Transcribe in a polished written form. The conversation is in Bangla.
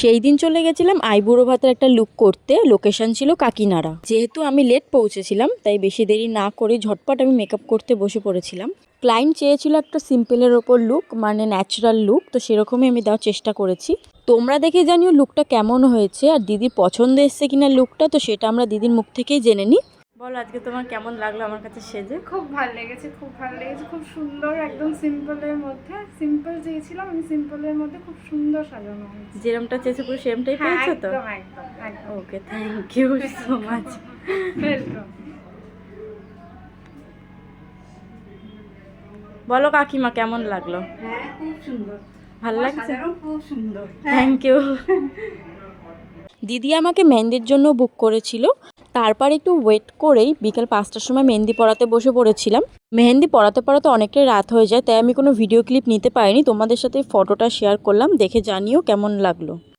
সেই দিন চলে গেছিলাম আইবুড়ো ভাতের একটা লুক করতে। লোকেশন ছিল কাকিনাড়া। যেহেতু আমি লেট পৌঁছেছিলাম তাই বেশি দেরি না করে ঝটপট আমি মেকআপ করতে বসে পড়েছিলাম। ক্লায়েন্ট চেয়েছিল একটা সিম্পলের ওপর লুক, মানে ন্যাচারাল লুক, তো সেরকমই আমি দেওয়ার চেষ্টা করেছি। তোমরা দেখে জানিও লুকটা কেমন হয়েছে আর দিদির পছন্দ এসছে কিনা লুকটা, তো সেটা আমরা দিদির মুখ থেকেই জেনে নিই। বলো আজকে তোমার কেমন লাগলো আমার কাছে সেজে? খুব ভালো লেগেছে, খুব সুন্দর। একদম সিম্পলের মধ্যে, সিম্পল চেয়েছিলাম আমি, সিম্পলের মধ্যে খুব সুন্দর সাজানো হয়েছে। যেরকমটা চেয়েছো পুরো সেমটাই পেয়েছো তো? একদম একদম একদম। Okay, thank you so much. Welcome. বলো কাকিমা কেমন লাগলো? হ্যাঁ, খুব সুন্দর, ভালো লাগছে? খুব সুন্দর। Thank you. দিদি আমাকে মেহেন্দির জন্য বুক করেছিল। তারপর একটু ওয়েট করেই বিকেল 5টার সময় মেহেন্দি পড়াতে বসে পড়েছিলাম। মেহেন্দি পড়াতে পড়াতে অনেকটাই রাত হয়ে যায়, তাই আমি কোনো ভিডিও ক্লিপ নিতে পারিনি। তোমাদের সাথে ফটোটা শেয়ার করলাম, দেখে জানিও কেমন লাগলো।